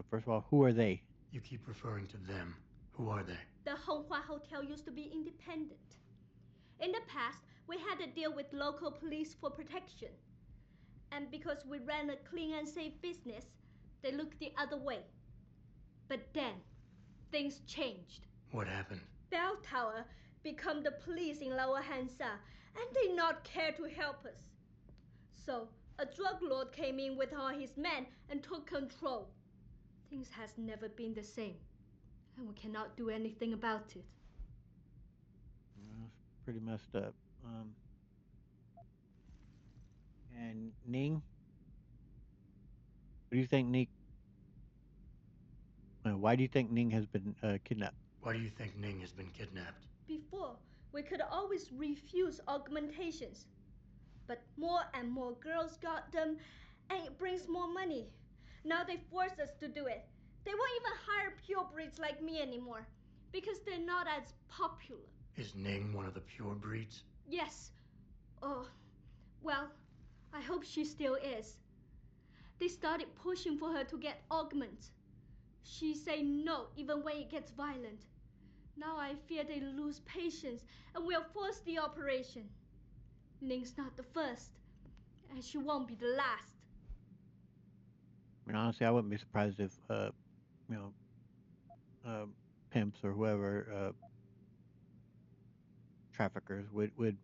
First of all, who are they? You keep referring to them. Who are they? The Honghua Hotel used to be independent. In the past, we had to deal with local police for protection. And because we ran a clean and safe business, they looked the other way. But then, things changed. What happened? Bell Tower become the police in Lower Hansa, and they not care to help us. So, a drug lord came in with all his men and took control. Things has never been the same, and we cannot do anything about it. It's pretty messed up. And Ning? What do you think, Ning? Why do you think Ning has been kidnapped? Why do you think Ning has been kidnapped? Before, we could always refuse augmentations. But more and more girls got them, and it brings more money. Now they force us to do it. They won't even hire purebreds like me anymore, because they're not as popular. Is Ning one of the pure breeds? Yes. Oh, well, I hope she still is. They started pushing for her to get augments. She say no even when it gets violent. Now I fear they lose patience and will force the operation. Ning's not the first, and she won't be the last. I mean, honestly, I wouldn't be surprised if, you know, pimps or whoever, traffickers would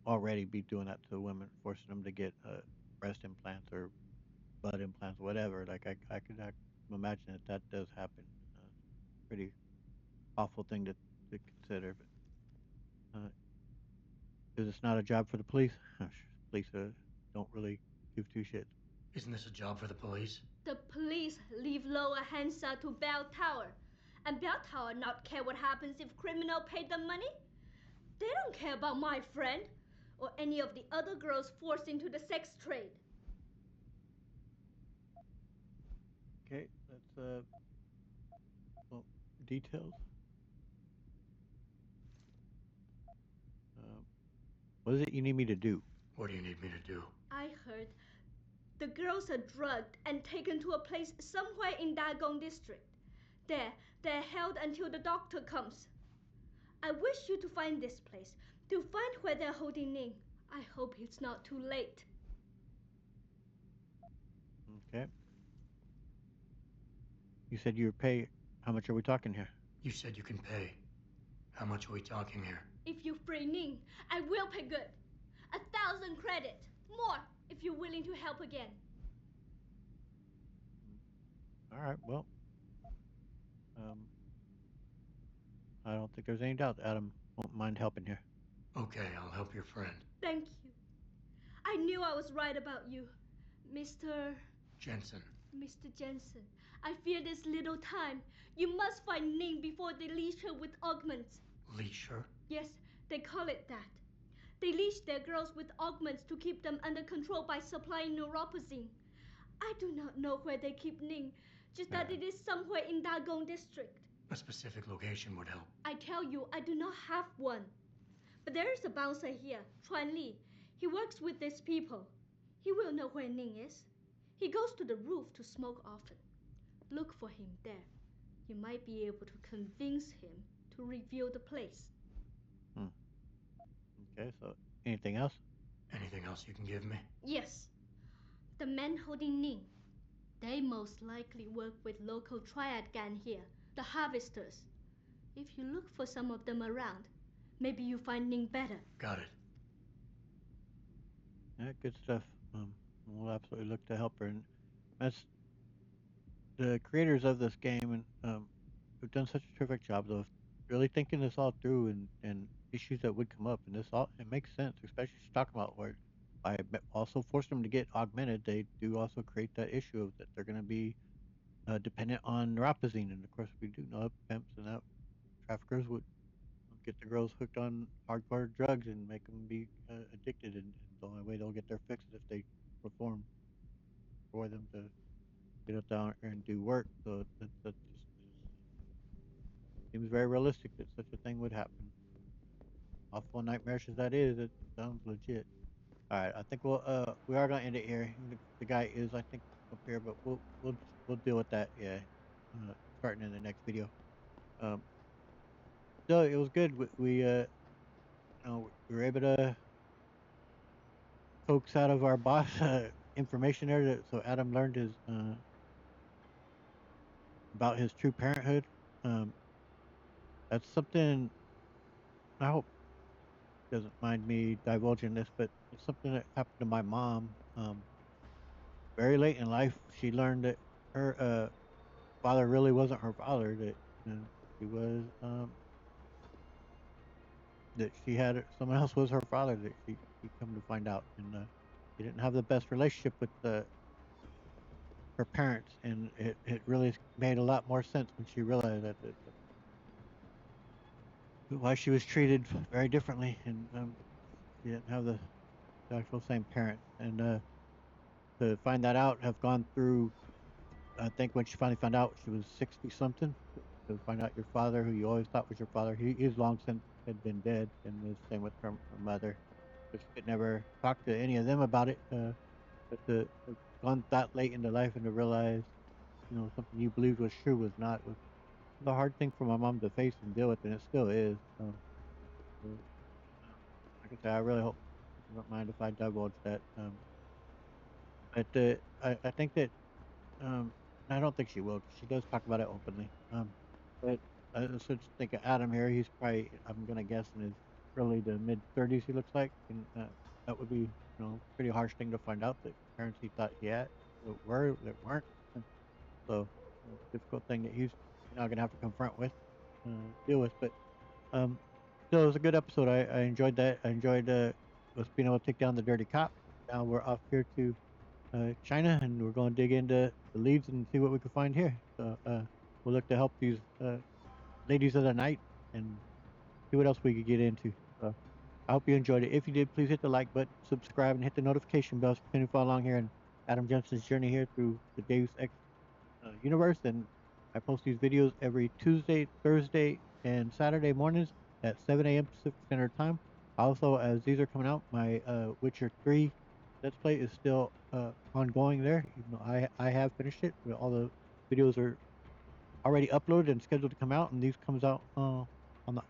already be doing that to women, forcing them to get breast implants or butt implants, whatever. Like I could imagine that does happen. Pretty awful thing to consider. But because it's not a job for the police. Police don't really give two shits. Isn't this a job for the police? The police leave Lower Hansa to Bell Tower. And Bell Tower not care what happens if criminal pay them money. They don't care about my friend or any of the other girls forced into the sex trade. Okay, that's well, details. What is it you need me to do? What do you need me to do? I heard the girls are drugged and taken to a place somewhere in Dagong district. There, they're held until the doctor comes. I wish you to find this place, to find where they're holding Ning. I hope it's not too late. Okay. You said you would pay. How much are we talking here? You said you can pay. How much are we talking here? If you free Ning, I will pay good. 1,000 credit. More, if you're willing to help again. All right, well, I don't think there's any doubt Adam won't mind helping here. Okay, I'll help your friend. Thank you. I knew I was right about you, Mr. Jensen. Mr. Jensen, I fear this little time. You must find Ning before they leash her with augments. Leash her? Yes, they call it that. They leash their girls with augments to keep them under control by supplying neuropazine. I do not know where they keep Ning, just that it is somewhere in Dagong district. A specific location would help. I tell you, I do not have one. But there is a bouncer here, Chuan Li. He works with these people. He will know where Ning is. He goes to the roof to smoke often. Look for him there. You might be able to convince him to reveal the place. Okay, so anything else? Anything else you can give me? Yes. The men holding Ning. They most likely work with local triad gang here, the Harvesters. If you look for some of them around, maybe you find Ning better. Got it. Yeah, good stuff. We'll absolutely look to help her. And that's the creators of this game, and have done such a terrific job of really thinking this all through and issues that would come up. And this all it makes sense, especially she's talking about where by also forcing them to get augmented, they do also create that issue of that they're going to be dependent on neuropazine. And of course, we do know pimps and that traffickers would get the girls hooked on hardcore drugs and make them be addicted. And the only way they'll get their fix is if they perform for them to get out there and do work. So that just seems very realistic that such a thing would happen. awful nightmarish as that is, it sounds legit. All right, I think we are gonna end it here. The guy is, I think, up here, but we'll deal with that. Yeah, starting in the next video. Um, so it was good. We were able to coax out of our boss information there, so Adam learned his about his true parenthood. That's something I hope doesn't mind me divulging this, but it's something that happened to my mom. Very late in life, she learned that her father really wasn't her father. That he was that she had someone else was her father. That she come to find out, and she didn't have the best relationship with her parents, and it really made a lot more sense when she realized that why she was treated very differently, and she didn't have the actual same parents, and to find that out, have gone through. I think when she finally found out, she was 60 something. To find out your father, who you always thought was your father, he's long since had been dead, and the same with her mother. But she could never talk to any of them about it. But to have gone that late into life and to realize, something you believed was true was not, was a hard thing for my mom to face and deal with, and it still is. Like I said, I really hope you don't mind if I divulge that. But I think that I don't think she will. She does talk about it openly. But I was just thinking Adam here. He's probably, I'm gonna guess, in his early to mid 30s. He looks like, and that would be, pretty harsh thing to find out that parents he thought he had that weren't. So difficult thing that he's now gonna have to confront with, deal with. But still, it was a good episode. I enjoyed that. I enjoyed us being able to take down the dirty cop. Now we're off here to China, and we're going to dig into the leads and see what we can find here. So we'll look to help these ladies of the night and see what else we could get into. So I hope you enjoyed it. If you did, please hit the like button, subscribe, and hit the notification bell so you can follow along here in Adam Jensen's journey here through the Deus Ex universe. And I post these videos every Tuesday, Thursday, and Saturday mornings at 7 a.m. Pacific Standard Time. Also, as these are coming out, my Witcher 3 Let's Play is still ongoing there. Even though I have finished it, all the videos are already uploaded and scheduled to come out, and these comes out on the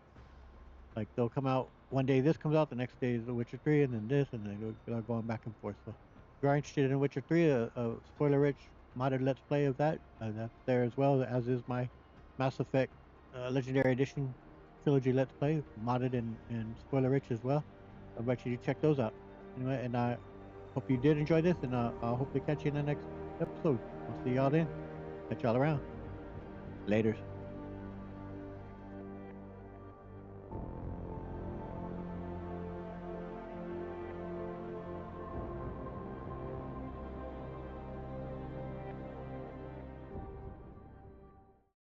they'll come out one day. This comes out, the next day is The Witcher 3, and then this, and then they're going back and forth. So if you're interested in Witcher 3, a spoiler-rich modded Let's Play of that, that's there as well, as is my Mass Effect Legendary Edition trilogy Let's Play, modded and spoiler-rich as well. I invite you to check those out. Anyway, and I hope you did enjoy this, and I'll hopefully catch you in the next episode. I'll see y'all then. Catch y'all around. Laters.